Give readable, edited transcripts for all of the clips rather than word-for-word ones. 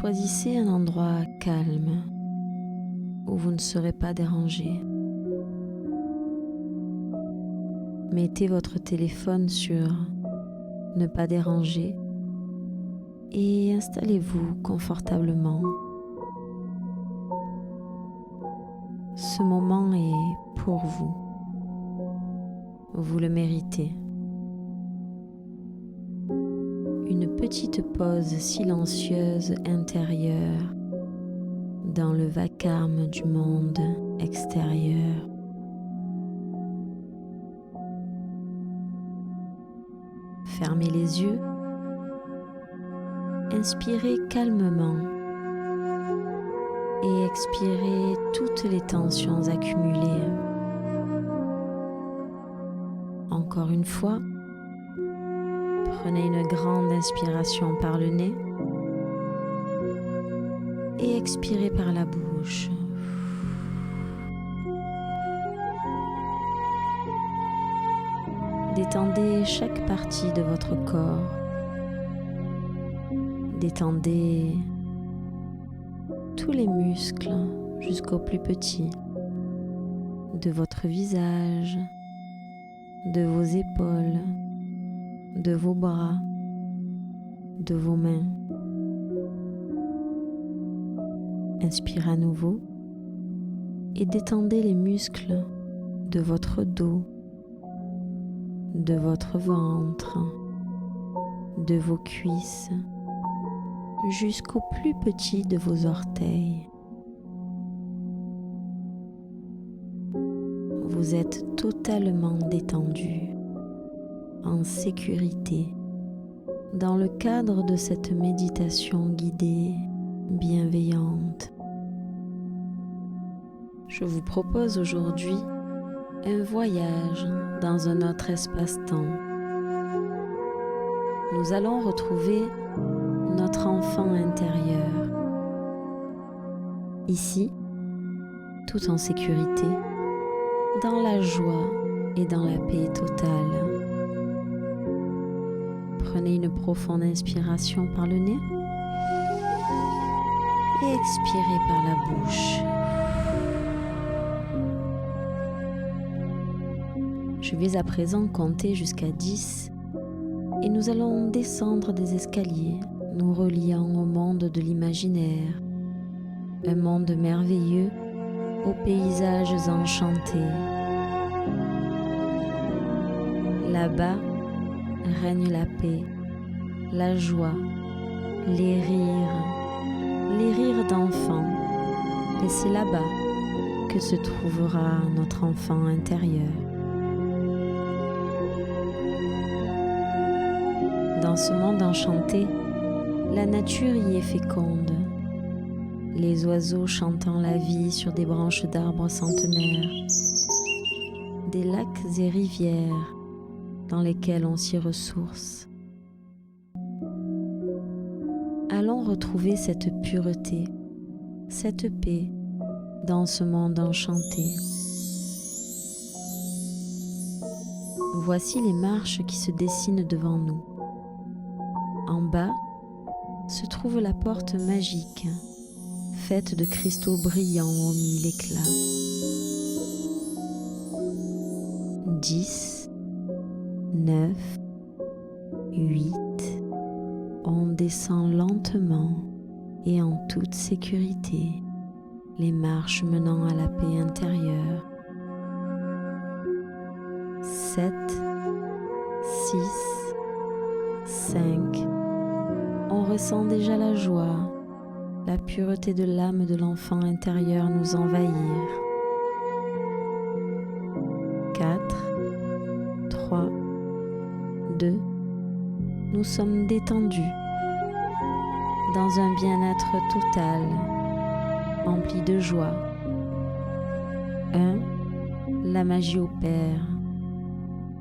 choisissez un endroit calme où vous ne serez pas dérangé. Mettez votre téléphone sur ne pas déranger et installez-vous confortablement. Ce moment est pour vous. Vous le méritez. Une petite pause silencieuse intérieure dans le vacarme du monde extérieur. Fermez les yeux, inspirez calmement et expirez toutes les tensions accumulées. Encore une fois, prenez une grande inspiration par le nez et expirez par la bouche. Détendez chaque partie de votre corps. Détendez tous les muscles jusqu'aux plus petits de votre visage, de vos épaules, de vos bras, de vos mains. Inspirez à nouveau et détendez les muscles de votre dos, de votre ventre, de vos cuisses, jusqu'au plus petit de vos orteils. Vous êtes totalement détendu, en sécurité, dans le cadre de cette méditation guidée, bienveillante. Je vous propose aujourd'hui un voyage dans un autre espace-temps. Nous allons retrouver notre enfant intérieur. Ici, tout en sécurité, dans la joie et dans la paix totale. Prenez une profonde inspiration par le nez et expirez par la bouche. Je vais à présent compter jusqu'à 10 et nous allons descendre des escaliers, nous reliant au monde de l'imaginaire, un monde merveilleux aux paysages enchantés. Là-bas règne la paix, la joie, les rires d'enfants, et c'est là-bas que se trouvera notre enfant intérieur. Dans ce monde enchanté, la nature y est féconde, les oiseaux chantant la vie sur des branches d'arbres centenaires, des lacs et rivières dans lesquels on s'y ressource. Allons retrouver cette pureté, cette paix dans ce monde enchanté. Voici les marches qui se dessinent devant nous. En bas se trouve la porte magique, faite de cristaux brillants aux mille éclats. 10, 9, 8, on descend lentement et en toute sécurité les marches menant à la paix intérieure. 7, 6, 5, on ressent déjà la joie, la pureté de l'âme de l'enfant intérieur nous envahir. 4, 3, 2, nous sommes détendus dans un bien-être total, empli de joie. 1, la magie opère.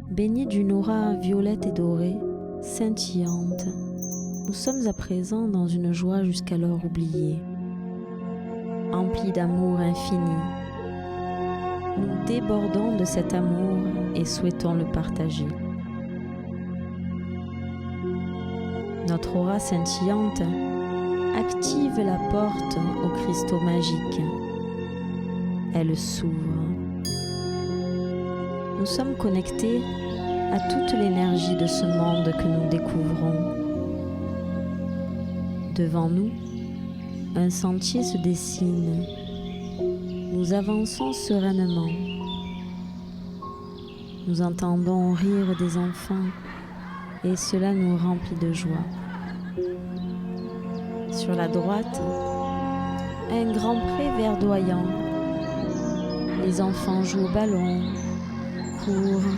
Baignés d'une aura violette et dorée, scintillante, nous sommes à présent dans une joie jusqu'alors oubliée. Emplis d'amour infini, nous débordons de cet amour et souhaitons le partager. Notre aura scintillante active la porte aux cristaux magiques. Elle s'ouvre. Nous sommes connectés à toute l'énergie de ce monde que nous découvrons. Devant nous, un sentier se dessine. Nous avançons sereinement. Nous entendons rire des enfants et cela nous remplit de joie. Sur la droite, un grand pré verdoyant. Les enfants jouent au ballon, courent,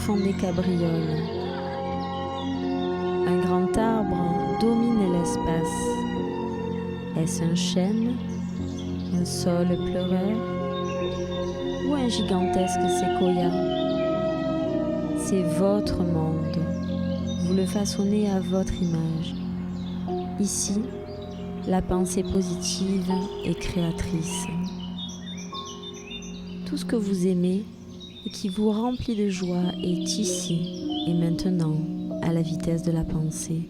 font des cabrioles. Un grand arbre domine l'espace. Est-ce un chêne, un saule pleureur ou un gigantesque séquoia? C'est votre monde. Vous le façonnez à votre image. Ici, la pensée positive est créatrice. Tout ce que vous aimez et qui vous remplit de joie est ici et maintenant, à la vitesse de la pensée.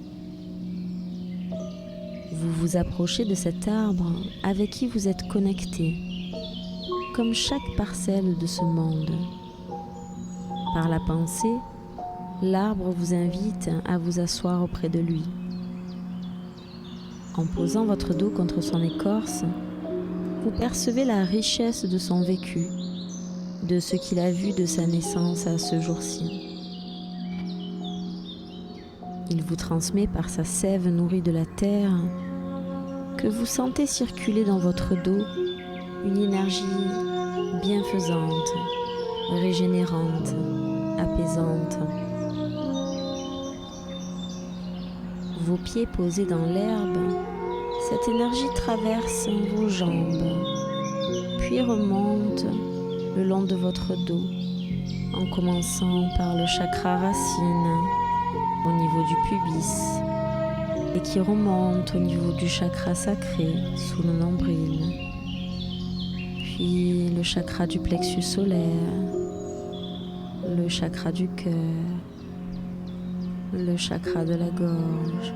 Vous vous approchez de cet arbre avec qui vous êtes connecté, comme chaque parcelle de ce monde. Par la pensée, l'arbre vous invite à vous asseoir auprès de lui. En posant votre dos contre son écorce, vous percevez la richesse de son vécu, de ce qu'il a vu de sa naissance à ce jour-ci. Il vous transmet par sa sève nourrie de la terre que vous sentez circuler dans votre dos une énergie bienfaisante, régénérante, apaisante. Vos pieds posés dans l'herbe, cette énergie traverse vos jambes, puis remonte le long de votre dos, en commençant par le chakra racine, au niveau du pubis, et qui remonte au niveau du chakra sacré, sous le nombril, puis le chakra du plexus solaire, le chakra du cœur, le chakra de la gorge,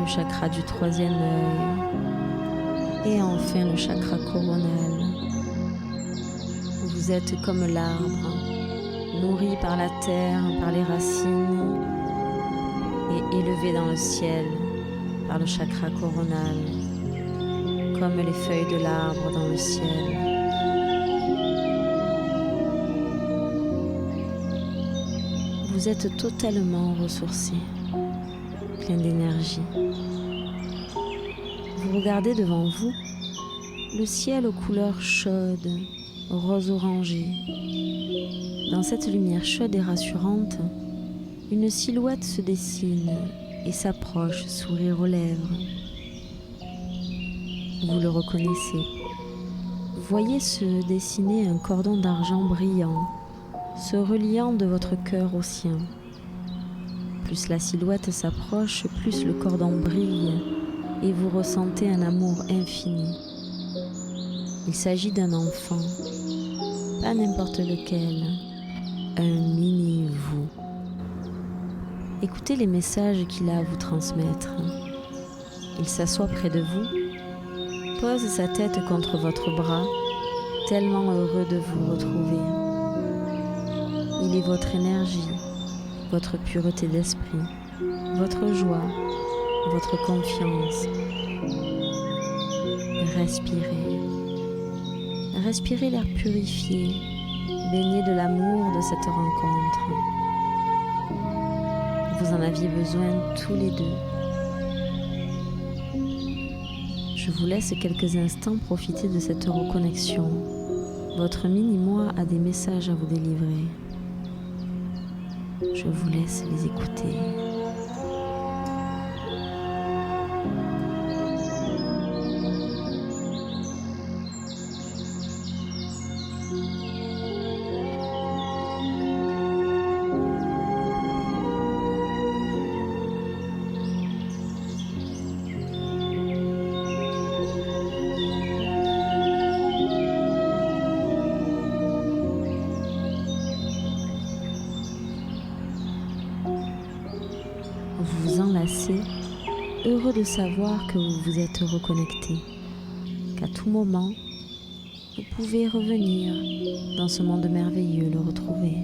le chakra du troisième œil et enfin le chakra coronal. Vous êtes comme l'arbre, nourri par la terre, par les racines et élevé dans le ciel par le chakra coronal, comme les feuilles de l'arbre dans le ciel. Vous êtes totalement ressourcé, plein d'énergie. Vous regardez devant vous le ciel aux couleurs chaudes, rose-orangé. Dans cette lumière chaude et rassurante, une silhouette se dessine et s'approche, sourire aux lèvres. Vous le reconnaissez. Vous voyez se dessiner un cordon d'argent brillant, se reliant de votre cœur au sien. Plus la silhouette s'approche, plus le cordon brille et vous ressentez un amour infini. Il s'agit d'un enfant, pas n'importe lequel, un mini-vous. Écoutez les messages qu'il a à vous transmettre. Il s'assoit près de vous, pose sa tête contre votre bras, tellement heureux de vous retrouver. Il est votre énergie, votre pureté d'esprit, votre joie, votre confiance. Respirez. Respirez l'air purifié, baigné de l'amour de cette rencontre. Vous en aviez besoin tous les deux. Je vous laisse quelques instants profiter de cette reconnexion. Votre mini-moi a des messages à vous délivrer. Je vous laisse les écouter. Vous vous enlacez heureux de savoir que vous vous êtes reconnecté, qu'à tout moment, vous pouvez revenir dans ce monde merveilleux, le retrouver.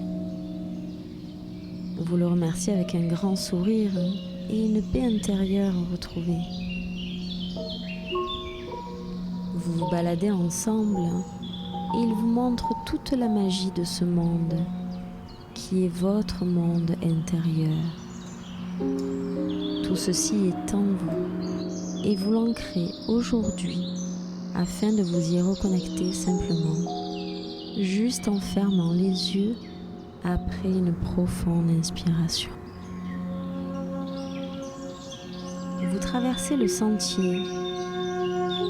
Vous le remerciez avec un grand sourire et une paix intérieure retrouvée. Vous vous baladez ensemble et il vous montre toute la magie de ce monde qui est votre monde intérieur. Tout ceci est en vous et vous l'ancrez aujourd'hui afin de vous y reconnecter simplement, juste en fermant les yeux après une profonde inspiration. Vous traversez le sentier.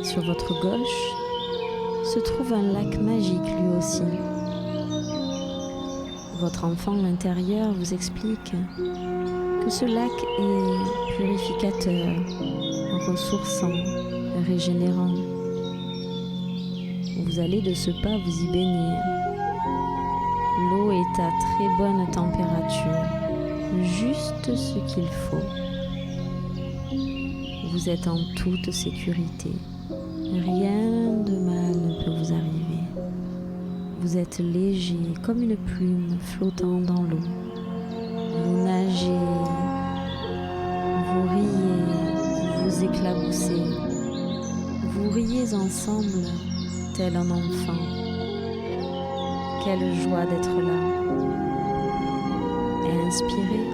Sur votre gauche se trouve un lac magique lui aussi. Votre enfant intérieur vous explique que ce lac est purificateur, ressourçant, régénérant. Vous allez de ce pas vous y baigner. L'eau est à très bonne température, juste ce qu'il faut. Vous êtes en toute sécurité. Rien de mal ne peut vous arriver. Vous êtes léger comme une plume flottant dans l'eau. Vous nagez, vous riez, vous éclaboussez. Vous riez ensemble tel un enfant. Quelle joie d'être là. Inspirez,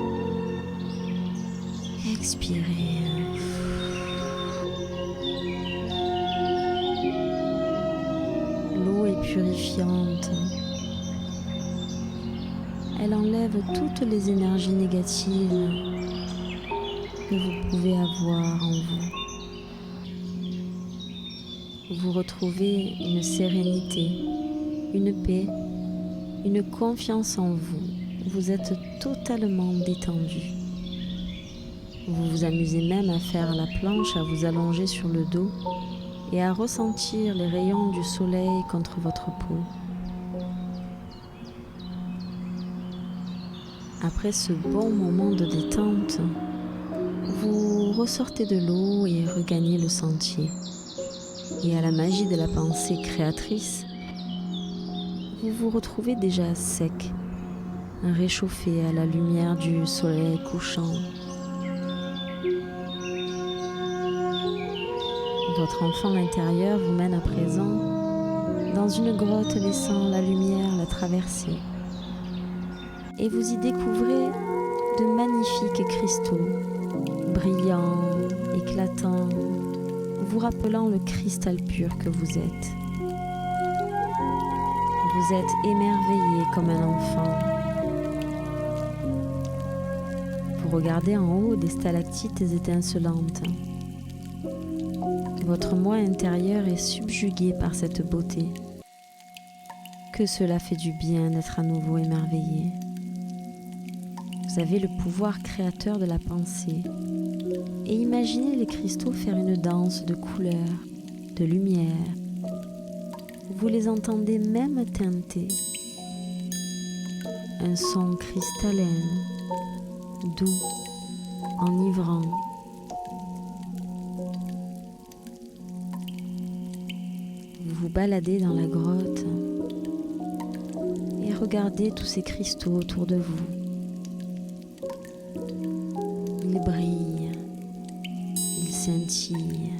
expirez. L'eau est purifiante. Elle enlève toutes les énergies négatives que vous pouvez avoir en vous. Vous retrouvez une sérénité, une paix, une confiance en vous. Vous êtes totalement détendu. Vous vous amusez même à faire la planche, à vous allonger sur le dos et à ressentir les rayons du soleil contre votre peau. Après ce bon moment de détente, vous ressortez de l'eau et regagnez le sentier. Et à la magie de la pensée créatrice, vous vous retrouvez déjà sec, réchauffé à la lumière du soleil couchant. Votre enfant intérieur vous mène à présent dans une grotte laissant la lumière la traverser. Et vous y découvrez de magnifiques cristaux, brillants, éclatants, vous rappelant le cristal pur que vous êtes. Vous êtes émerveillé comme un enfant. Vous regardez en haut des stalactites étincelantes. Votre moi intérieur est subjugué par cette beauté. Que cela fait du bien d'être à nouveau émerveillé. Vous avez le pouvoir créateur de la pensée. Et imaginez les cristaux faire une danse de couleurs, de lumière. Vous les entendez même tinter. Un son cristallin, doux, enivrant. Vous vous baladez dans la grotte et regardez tous ces cristaux autour de vous. Ils brillent, ils scintillent.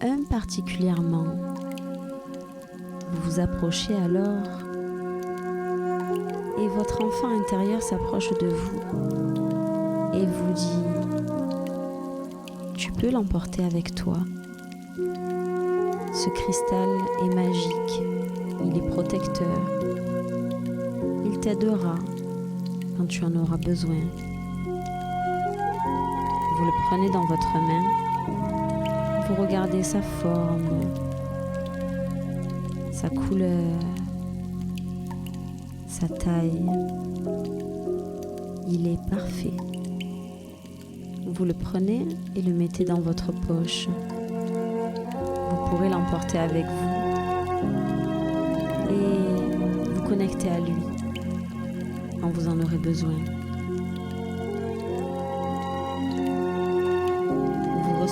Un particulièrement. Vous vous approchez alors et votre enfant intérieur s'approche de vous et vous dit « Tu peux l'emporter avec toi. Ce cristal est magique, il est protecteur. Il t'aidera quand tu en auras besoin. » Vous le prenez dans votre main, vous regardez sa forme, sa couleur, sa taille. Il est parfait. Vous le prenez et le mettez dans votre poche. Vous pourrez l'emporter avec vous et vous connecter à lui quand vous en aurez besoin.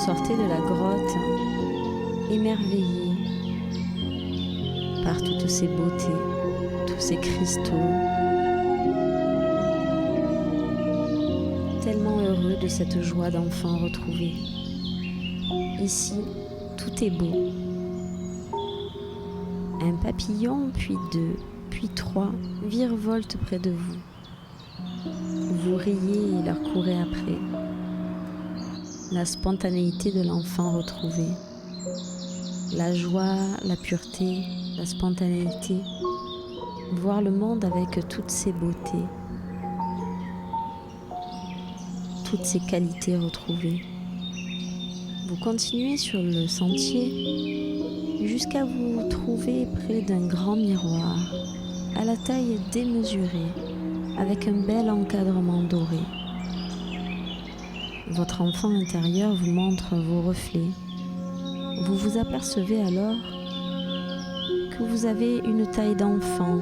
sortez de la grotte émerveillé par toutes ces beautés, tous ces cristaux, tellement heureux de cette joie d'enfant retrouvé. Ici, tout est beau. Un papillon, puis deux, puis trois virevoltent près de vous. Vous riez et leur courez après. La spontanéité de l'enfant retrouvé. La joie, la pureté, la spontanéité. Voir le monde avec toutes ses beautés. Toutes ses qualités retrouvées. Vous continuez sur le sentier jusqu'à vous trouver près d'un grand miroir à la taille démesurée avec un bel encadrement doré. Votre enfant intérieur vous montre vos reflets. Vous vous apercevez alors que vous avez une taille d'enfant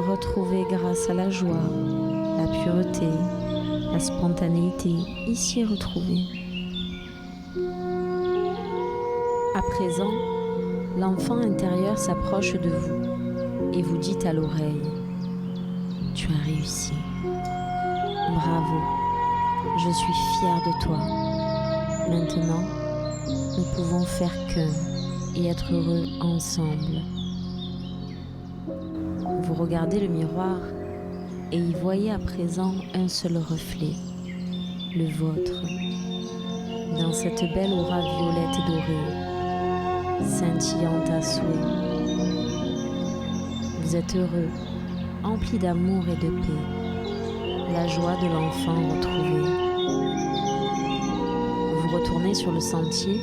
retrouvée grâce à la joie, la pureté, la spontanéité ici retrouvée. À présent, l'enfant intérieur s'approche de vous et vous dit à l'oreille « Tu as réussi. Bravo. Je suis fière de toi. Maintenant, nous pouvons faire qu'un et être heureux ensemble. » Vous regardez le miroir et y voyez à présent un seul reflet, le vôtre, dans cette belle aura violette et dorée, scintillante à souhait. Vous êtes heureux, empli d'amour et de paix, la joie de l'enfant retrouvé. Vous retournez sur le sentier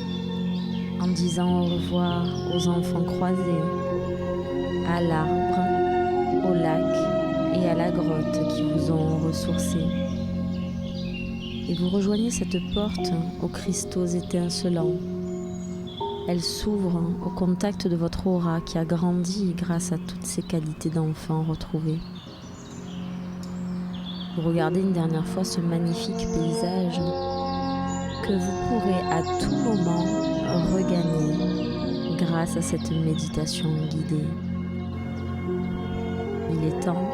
en disant au revoir aux enfants croisés, à l'arbre, au lac et à la grotte qui vous ont ressourcé. Et vous rejoignez cette porte aux cristaux étincelants. Elle s'ouvre au contact de votre aura qui a grandi grâce à toutes ces qualités d'enfant retrouvées. Vous regardez une dernière fois ce magnifique paysage que vous pourrez à tout moment regagner grâce à cette méditation guidée. Il est temps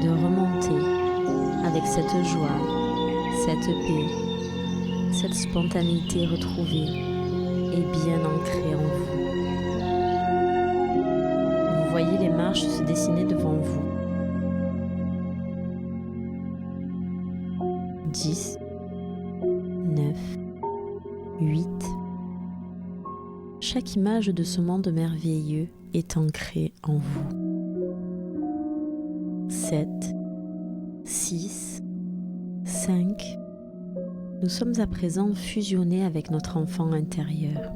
de remonter avec cette joie, cette paix, cette spontanéité retrouvée et bien ancrée en vous. Vous voyez les marches se dessiner devant vous. 10, 9, 8. Chaque image de ce monde merveilleux est ancrée en vous. 7, 6, 5. Nous sommes à présent fusionnés avec notre enfant intérieur.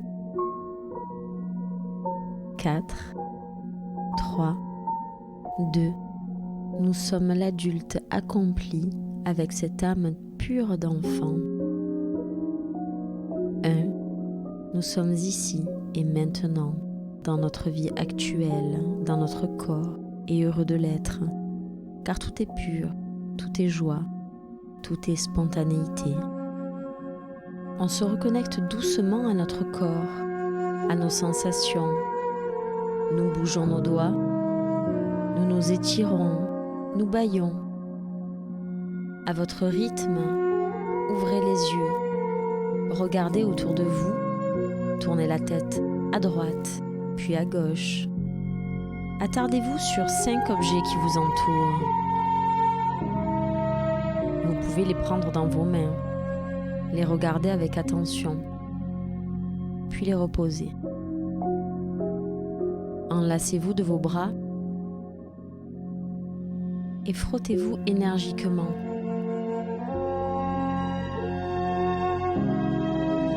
4, 3, 2. Nous sommes l'adulte accompli avec cette âme pure d'enfant. 1. Nous sommes ici et maintenant, dans notre vie actuelle, dans notre corps, et heureux de l'être, car tout est pur, tout est joie, tout est spontanéité. On se reconnecte doucement à notre corps, à nos sensations. Nous bougeons nos doigts, nous nous étirons, nous bâillons. À votre rythme, ouvrez les yeux, regardez autour de vous, tournez la tête à droite, puis à gauche. Attardez-vous sur 5 objets qui vous entourent. Vous pouvez les prendre dans vos mains, les regarder avec attention, puis les reposer. Enlacez-vous de vos bras et frottez-vous énergiquement.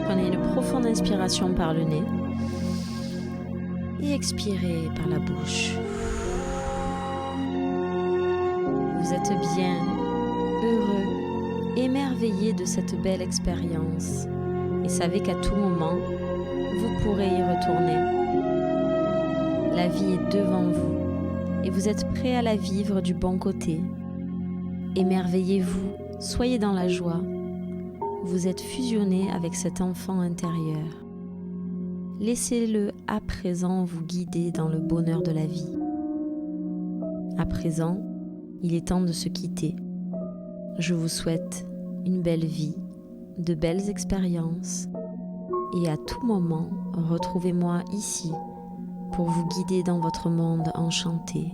Prenez une profonde inspiration par le nez et expirez par la bouche. Vous êtes bien, heureux, émerveillé de cette belle expérience et savez qu'à tout moment, vous pourrez y retourner. La vie est devant vous et vous êtes prêt à la vivre du bon côté. Émerveillez-vous, soyez dans la joie. vous êtes fusionné avec cet enfant intérieur. Laissez-le à présent vous guider dans le bonheur de la vie. À présent, il est temps de se quitter. Je vous souhaite une belle vie, de belles expériences et à tout moment, retrouvez-moi ici pour vous guider dans votre monde enchanté.